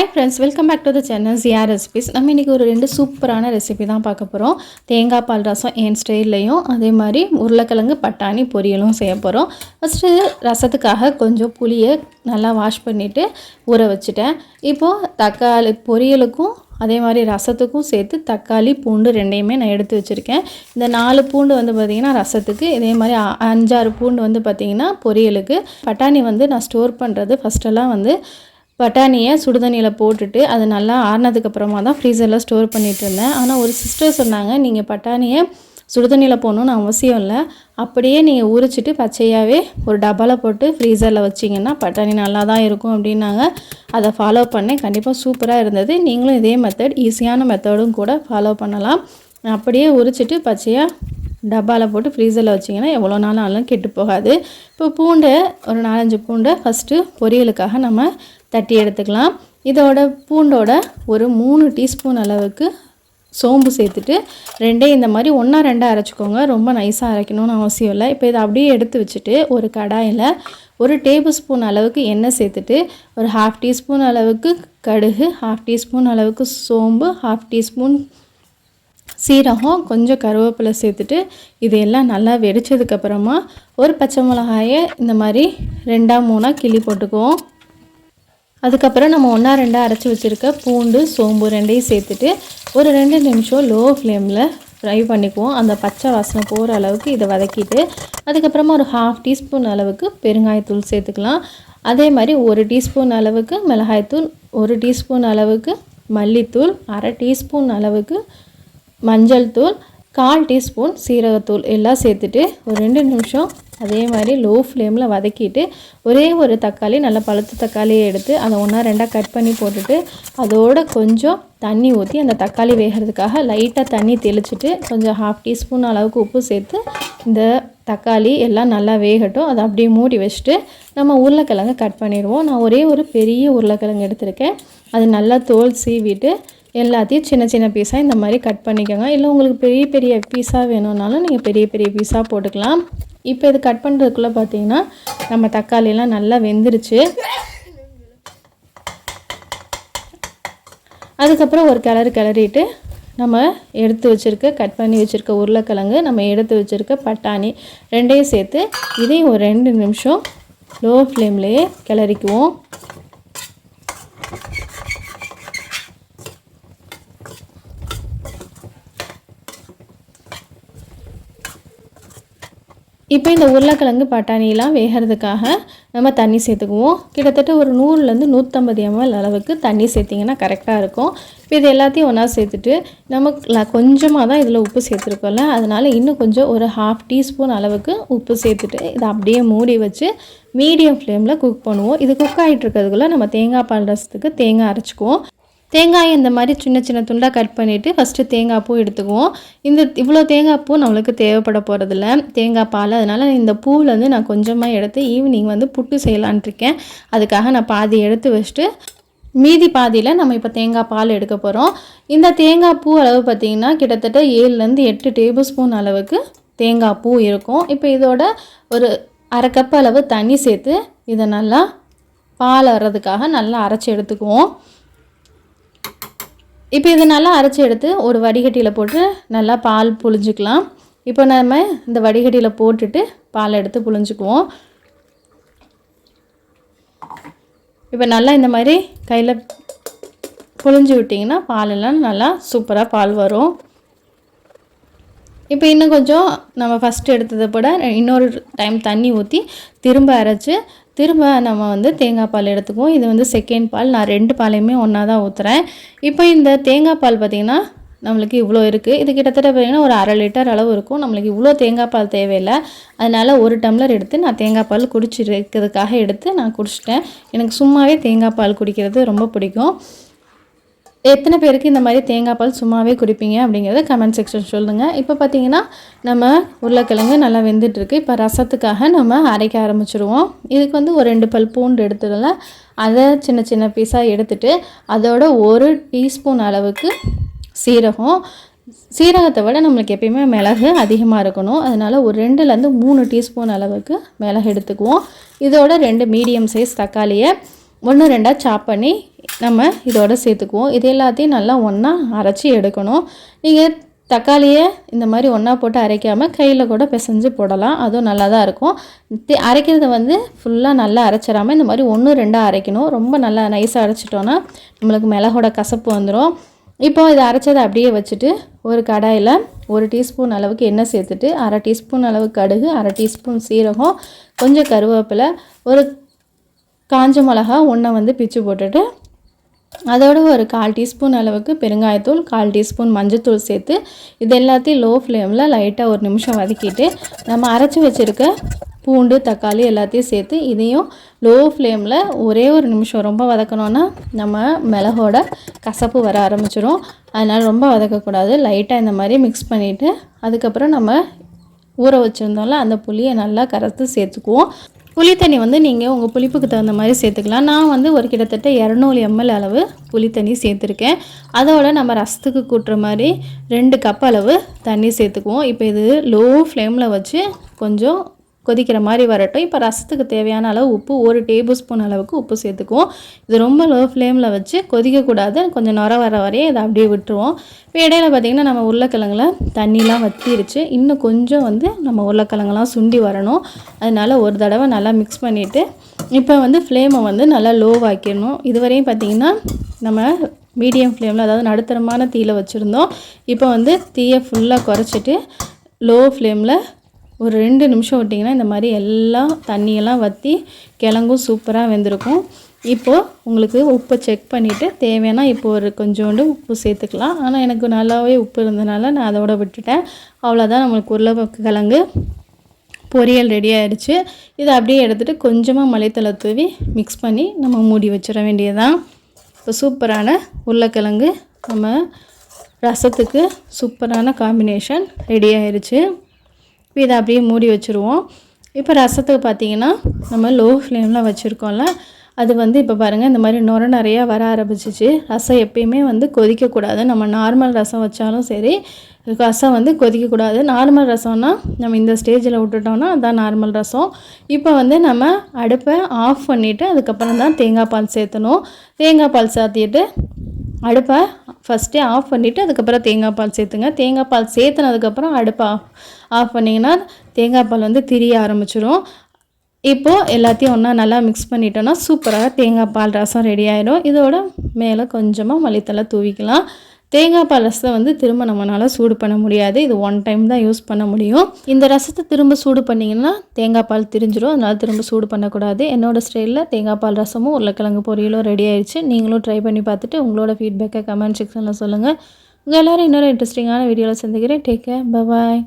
Hi friends, welcome back to the channel Zyar Recipes. நம்ம இன்னைக்கு ஒரு ரெண்டு சூப்பரான ரெசிபி தான் பார்க்க போறோம். தேங்காய் பால் ரசம் என் ஸ்டைல்லையும் அதே மாதிரி உருளைக்கிழங்கு பட்டாணி பொரியலும் செய்ய போறோம். ஃபர்ஸ்ட் ரசத்துக்காக கொஞ்சம் புளியை நல்லா வாஷ் பண்ணிட்டு ஊற வச்சிட்டேன். இப்போ தக்காளி பொரியலுக்கும் அதே மாதிரி ரசத்துக்கும் சேர்த்து தக்காளி பூண்டு ரெண்டையுமே நான் எடுத்து வச்சிருக்கேன். இந்த 4 பூண்டு வந்து பாத்தீங்கன்னா ரசத்துக்கு, இதே மாதிரி 5-6 பூண்டு வந்து பாத்தீங்கன்னா பொரியலுக்கு. பட்டாணி வந்து நான் ஸ்டோர் பண்றது ஃபர்ஸ்ட் எல்லாம் வந்து பட்டாணியை சுடுதண்ணியில் போட்டுட்டு அது நல்லா ஆறினதுக்கப்புறமா தான் ஃப்ரீசரில் ஸ்டோர் பண்ணிகிட்டு இருந்தேன். ஆனால் ஒரு சிஸ்டர் சொன்னாங்க, நீங்கள் பட்டாணியை சுடுதண்ணியில் போடணுன்னு அவசியம் இல்லை, அப்படியே நீங்கள் உரிச்சிட்டு பச்சையாகவே ஒரு டப்பாவில் போட்டு ஃப்ரீசரில் வச்சிங்கன்னா பட்டாணி நல்லா தான் இருக்கும் அப்படின்னாங்க. அதை ஃபாலோ பண்ணேன், கண்டிப்பாக சூப்பராக இருந்தது. நீங்களும் இதே மெத்தட், ஈஸியான மெத்தடும் கூட ஃபாலோ பண்ணலாம். அப்படியே உரிச்சிட்டு பச்சையாக டப்பாவில் போட்டு ஃப்ரீசரில் வச்சிங்கன்னா எவ்வளோ நாள் ஆனாலும் கெட்டு போகாது. இப்போ பூண்டை ஒரு 4-5 பூண்டை ஃபஸ்ட்டு பொரியலுக்காக நம்ம தட்டி எடுத்துக்கலாம். இதோட பூண்டோட ஒரு 3 டீஸ்பூன் அளவுக்கு சோம்பு சேர்த்துட்டு ரெண்டையும் இந்த மாதிரி 1-2 அரைச்சிக்கோங்க. ரொம்ப நைஸாக அரைக்கணும்னு அவசியம் இல்லை. இப்போ இதை அப்படியே எடுத்து வச்சுட்டு ஒரு கடாயில் 1 டேபிள் ஸ்பூன் அளவுக்கு எண்ணெய் சேர்த்துட்டு ஒரு 1/2 டீஸ்பூன் அளவுக்கு கடுகு, 1/2 டீஸ்பூன் அளவுக்கு சோம்பு, 1/2 டீஸ்பூன் சீரகம், கொஞ்சம் கருவேப்பிலை சேர்த்துட்டு இதையெல்லாம் நல்லா வெடிச்சதுக்கப்புறமா ஒரு பச்சை மிளகாயை இந்த மாதிரி 2-3 கிள்ளி போட்டுக்குவோம். அதுக்கப்புறம் நம்ம 1-2 அரைச்சி வச்சுருக்க பூண்டு சோம்பு ரெண்டையும் சேர்த்துட்டு ஒரு 2 நிமிஷம் லோ ஃப்ளேமில் ஃப்ரை பண்ணிக்குவோம். அந்த பச்சை வாசனை போகிற அளவுக்கு இதை வதக்கிட்டு அதுக்கப்புறமா ஒரு 1/2 டீஸ்பூன் அளவுக்கு பெருங்காயத்தூள் சேர்த்துக்கலாம். அதே மாதிரி 1 டீஸ்பூன் அளவுக்கு மிளகாய்த்தூள், 1 டீஸ்பூன் அளவுக்கு மல்லித்தூள், 1/2 டீஸ்பூன் அளவுக்கு மஞ்சள் தூள், 1/4 டீஸ்பூன் சீரகத்தூள் எல்லாம் சேர்த்துட்டு ஒரு 2 நிமிஷம் அதே மாதிரி லோ ஃப்ளேமில் வதக்கிட்டு ஒரே ஒரு தக்காளி, நல்ல பழுத்த தக்காளியை எடுத்து அதை 1-2 கட் பண்ணி போட்டுட்டு அதோட கொஞ்சம் தண்ணி ஊற்றி அந்த தக்காளி வேகிறதுக்காக லைட்டாக தண்ணி தெளிச்சிட்டு கொஞ்சம் 1/2 டீஸ்பூன் அளவுக்கு உப்பு சேர்த்து இந்த தக்காளி எல்லாம் நல்லா வேகட்டும். அதை அப்படியே மூடி வச்சுட்டு நம்ம உருளைக்கிழங்கு கட் பண்ணிடுவோம். நான் ஒரே ஒரு பெரிய உருளைக்கிழங்கு எடுத்திருக்கேன். அது நல்லா தோல் சீவிட்டு எல்லாத்தையும் சின்ன சின்ன பீஸாக இந்த மாதிரி கட் பண்ணிக்கோங்க. இல்லை உங்களுக்கு பெரிய பெரிய பீஸாக வேணும்னாலும் நீங்கள் பெரிய பெரிய பீஸாக போட்டுக்கலாம். இப்போ இது கட் பண்ணுறதுக்குள்ளே பார்த்தீங்கன்னா நம்ம தக்காளியெல்லாம் நல்லா வெந்துருச்சு. அதுக்கப்புறம் ஒரு கிளறிட்டு நம்ம எடுத்து வச்சுருக்க கட் பண்ணி வச்சுருக்க உருளைக்கிழங்கு, நம்ம எடுத்து வச்சுருக்க பட்டாணி ரெண்டையும் சேர்த்து இதையும் ஒரு 2 நிமிஷம் லோ ஃப்ளேம்லேயே கிளறிக்குவோம். இப்போ இந்த உருளைக்கிழங்கு பட்டாணியெலாம் வேகிறதுக்காக நம்ம தண்ணி சேர்த்துக்குவோம். கிட்டத்தட்ட ஒரு 100-150 ml அளவுக்கு தண்ணி சேர்த்திங்கன்னா கரெக்டாக இருக்கும். இப்போ இது எல்லாத்தையும் ஒன்றா சேர்த்துட்டு நம்ம கொஞ்சமாக தான் இதில் உப்பு சேர்த்துருக்கோம்ல, அதனால் இன்னும் கொஞ்சம் ஒரு 1/2 டீஸ்பூன் அளவுக்கு உப்பு சேர்த்துட்டு இதை அப்படியே மூடி வச்சு மீடியம் ஃப்ளேமில் குக் பண்ணுவோம். இது குக் ஆகிட்டு இருக்கிறதுக்குள்ளே நம்ம தேங்காய் பால் ரசத்துக்கு தேங்காய் அரைச்சிக்குவோம். தேங்காயை இந்த மாதிரி சின்ன சின்ன துண்டாக கட் பண்ணிவிட்டு ஃபஸ்ட்டு தேங்காய் பூ எடுத்துக்குவோம். இவ்வளோ தேங்காய் பூ நம்மளுக்கு தேவைப்பட போகிறதில்ல, தேங்காய் பால். அதனால் இந்த பூவிலேருந்து நான் கொஞ்சமாக எடுத்து ஈவினிங் வந்து புட்டு செய்யலான்ட்ருக்கேன். அதுக்காக நான் பாதி எடுத்து வச்சுட்டு மீதி பாதியில் நம்ம இப்போ தேங்காய் பால் எடுக்க போகிறோம். இந்த தேங்காய் பூ அளவு பார்த்திங்கன்னா கிட்டத்தட்ட 7-8 டேபிள் ஸ்பூன் அளவுக்கு தேங்காய் பூ இருக்கும். இப்போ இதோட ஒரு 1/2 கப் அளவு தண்ணி சேர்த்து இதை நல்லா பால் வர்றதுக்காக நல்லா அரைச்சி எடுத்துக்குவோம். இப்போ இதை நல்லா அரைச்சி எடுத்து ஒரு வடிகட்டியில் போட்டு நல்லா பால் புழிஞ்சிக்கலாம். இப்போ நம்ம இந்த வடிகட்டியில் போட்டுட்டு பால் எடுத்து புழிஞ்சிக்குவோம். இப்போ நல்லா இந்த மாதிரி கையில் புழிஞ்சு விட்டிங்கன்னா பாலெல்லாம் நல்லா சூப்பராக பால் வரும். இப்போ இன்னும் கொஞ்சம் நம்ம ஃபஸ்ட்டு எடுத்ததை போட இன்னொரு டைம் தண்ணி ஊற்றி திரும்ப நம்ம வந்து தேங்காய் பால் எடுத்துக்குவோம். இது வந்து செகண்ட் பால். நான் 2 பாலையுமே ஒன்றா தான் ஊற்றுறேன். இப்போ இந்த தேங்காய் பால் பார்த்திங்கன்னா நம்மளுக்கு இவ்வளோ இருக்குது. இது கிட்டத்தட்ட பார்த்திங்கன்னா ஒரு 1/2 லிட்டர் அளவு இருக்கும். நம்மளுக்கு இவ்வளோ தேங்காய் பால் தேவையில்லை. அதனால் 1 டம்ளர் எடுத்து நான் தேங்காய் பால் குடிச்சிருக்கிறதுக்காக எடுத்து நான் குடிச்சிட்டேன். எனக்கு சும்மாவே தேங்காய் பால் குடிக்கிறது ரொம்ப பிடிக்கும். எத்தனை பேருக்கு இந்த மாதிரி தேங்காய் பால் சும்மாவே குடிப்பீங்க அப்படிங்கிறத கமெண்ட் செக்ஷன் சொல்லுங்கள். இப்போ பார்த்திங்கன்னா நம்ம உருளைக்கிழங்கு நல்லா வெந்துட்டுருக்கு. இப்போ ரசத்துக்காக நம்ம அரைக்க ஆரம்பிச்சிடுவோம். இதுக்கு வந்து ஒரு 2 பல் பூண்டு எடுத்துடல, அதை சின்ன சின்ன பீஸாக எடுத்துகிட்டு அதோட 1 டீஸ்பூன் அளவுக்கு சீரகத்தை விட நம்மளுக்கு எப்பயுமே மிளகு அதிகமாக இருக்கணும். அதனால் ஒரு 2-3 டீஸ்பூன் அளவுக்கு மிளகு எடுத்துக்குவோம். இதோட 2 மீடியம் சைஸ் தக்காளியை 1 2 சாப் பண்ணி நம்ம இதோட சேர்த்துக்குவோம். இது எல்லாத்தையும் நல்லா ஒன்றா அரைச்சி எடுக்கணும். நீங்கள் தக்காளியை இந்த மாதிரி ஒன்றா போட்டு அரைக்காமல் கையில் கூட பிசைஞ்சு போடலாம். அதுவும் நல்லா தான் இருக்கும். அரைக்கிறத வந்து ஃபுல்லாக நல்லா அரைச்சிடாமல் இந்த மாதிரி 1 2 அரைக்கணும். ரொம்ப நல்லா நைஸாக அரைச்சிட்டோன்னா நம்மளுக்கு மிளகோட கசப்பு வந்துடும். இப்போ இதை அரைச்சதை அப்படியே வச்சுட்டு ஒரு கடாயில் 1 டீஸ்பூன் அளவுக்கு எண்ணெய் சேர்த்துட்டு 1/2 டீஸ்பூன் அளவு கடுகு, 1/2 டீஸ்பூன் சீரகம், கொஞ்சம் கருவேப்பிலை, ஒரு காஞ்ச மிளகா 1 வந்து பிச்சு போட்டுட்டு அதோட ஒரு 1/4 டீஸ்பூன் அளவுக்கு பெருங்காயத்தூள், 1/4 டீஸ்பூன் மஞ்சத்தூள் சேர்த்து இது எல்லாத்தையும் லோ ஃப்ளேமில் லைட்டாக 1 நிமிஷம் வதக்கிட்டு நம்ம அரைச்சி வச்சுருக்க பூண்டு, தக்காளி எல்லாத்தையும் சேர்த்து இதையும் லோ ஃப்ளேமில் ஒரே 1 நிமிஷம், ரொம்ப வதக்கணுன்னா நம்ம மிளகோட கசப்பு வர ஆரம்பிச்சிடும். அதனால் ரொம்ப வதக்கக்கூடாது. லைட்டாக இந்த மாதிரி மிக்ஸ் பண்ணிவிட்டு அதுக்கப்புறம் நம்ம ஊற வச்சுருந்தோம்ல அந்த புளியை நல்லா கரைத்து சேர்த்துக்குவோம். புளி தண்ணி வந்து நீங்கள் உங்கள் புளிப்புக்கு தகுந்த மாதிரி சேர்த்துக்கலாம். நான் வந்து ஒரு கிட்டத்தட்ட 200 ml அளவு புளி தண்ணி சேர்த்துருக்கேன். அதோட நம்ம ரசத்துக்கு கூட்டுற மாதிரி 2 கப் அளவு தண்ணி சேர்த்துக்குவோம். இப்போ இது லோ ஃப்ளேமில் வச்சு கொஞ்சம் கொதிக்கிற மாதிரி வரட்டும். இப்போ ரசத்துக்கு தேவையான அளவு உப்பு 1 டேபிள் ஸ்பூன் அளவுக்கு உப்பு சேர்த்துக்குவோம். இது ரொம்ப லோ ஃப்ளேமில் வச்சு கொதிக்கக்கூடாது. கொஞ்சம் நுர வர வரையும் இதை அப்படியே விட்டுருவோம். இப்போ இடையில பார்த்திங்கன்னா நம்ம உருளைக்கிழங்குல தண்ணிலாம் வற்றிருச்சு. இன்னும் கொஞ்சம் வந்து நம்ம உருளைக்கிழங்குலாம் சுண்டி வரணும். அதனால் ஒரு தடவை நல்லா மிக்ஸ் பண்ணிவிட்டு இப்போ வந்து ஃப்ளேமை வந்து நல்லா லோவாக்கிடணும். இதுவரையும் பார்த்திங்கன்னா நம்ம மீடியம் ஃப்ளேமில், அதாவது நடுத்தரமான தீயில் வச்சுருந்தோம். இப்போ வந்து தீயை ஃபுல்லாக குறைச்சிட்டு லோ ஃப்ளேமில் ஒரு 2 நிமிஷம் விட்டிங்கன்னா இந்த மாதிரி எல்லாம் தண்ணியெல்லாம் வற்றி கிழங்கும் சூப்பராக வெந்திருக்கும். இப்போது உங்களுக்கு உப்பை செக் பண்ணிவிட்டு தேவையான இப்போ ஒரு கொஞ்சோண்டு உப்பு சேர்த்துக்கலாம். ஆனால் எனக்கு நல்லாவே உப்பு இருந்தனால நான் அதோட விட்டுட்டேன். அவ்வளோதான், நம்மளுக்கு உருளைக்கிழங்கு பொரியல் ரெடி ஆகிடுச்சு. இதை அப்படியே எடுத்துகிட்டு கொஞ்சமாக மல்லித்தழை தூவி மிக்ஸ் பண்ணி நம்ம மூடி வச்சிட வேண்டியதுதான். இப்போ சூப்பரான உருளைக்கிழங்கு நம்ம ரசத்துக்கு சூப்பரான காம்பினேஷன் ரெடி ஆகிடுச்சு. இப்போ இதை அப்படியே மூடி வச்சுருவோம். இப்போ ரசத்துக்கு பார்த்திங்கன்னா நம்ம லோ ஃப்ளேமில் வச்சுருக்கோம்ல, அது வந்து இப்போ பாருங்கள் இந்த மாதிரி நுர நிறையா வர ஆரம்பிச்சிச்சு. ரசம் எப்பயுமே வந்து கொதிக்கக்கூடாது. நம்ம நார்மல் ரசம் வச்சாலும் சரி, ரசம் வந்து கொதிக்கக்கூடாது. நார்மல் ரசம்னா நம்ம இந்த ஸ்டேஜில் விட்டுட்டோம்னா அதுதான் நார்மல் ரசம். இப்போ வந்து நம்ம அடுப்பை ஆஃப் பண்ணிவிட்டு அதுக்கப்புறம் தான் தேங்காய் பால் சேர்த்தணும். தேங்காய் பால் சேர்த்திட்டு அடுப்பை ஃபஸ்ட்டே ஆஃப் பண்ணிவிட்டு அதுக்கப்புறம் தேங்காய் பால் சேர்த்துங்க. தேங்காய் பால் சேர்த்துனதுக்கப்புறம் அடுப்பை ஆஃப் பண்ணிங்கன்னா தேங்காய் பால் வந்து திரிய ஆரம்பிச்சிடும். இப்போது எல்லாத்தையும் ஒன்றா நல்லா மிக்ஸ் பண்ணிட்டோன்னா சூப்பராக தேங்காய் பால் ரசம் ரெடி ஆகிடும். இதோட மேலே கொஞ்சமாக மல்லித்தழை தூவிக்கலாம். தேங்காய் பால் ரசத்தை வந்து திரும்ப நம்மளால் சூடு பண்ண முடியாது. இது 1 டைம் தான் யூஸ் பண்ண முடியும். இந்த ரசத்தை திரும்ப சூடு பண்ணிங்கன்னா தேங்காய் பால் திரிஞ்சிடும். அதனால் திரும்ப சூடு பண்ணக்கூடாது. என்னோடய ஸ்டைலில் தேங்காய் பால் ரசமும் உருளைக்கிழங்கு பொரியலும் ரெடி ஆயிடுச்சு. நீங்களும் ட்ரை பண்ணி பார்த்துட்டு உங்களோட ஃபீட்பேக்கை கமெண்ட் செக்ஷனில் சொல்லுங்கள். உங்கள் எல்லோரும் இன்னொரு இன்ட்ரெஸ்டிங்கான வீடியோவில் சந்திக்கிறேன். Take care, bye bye.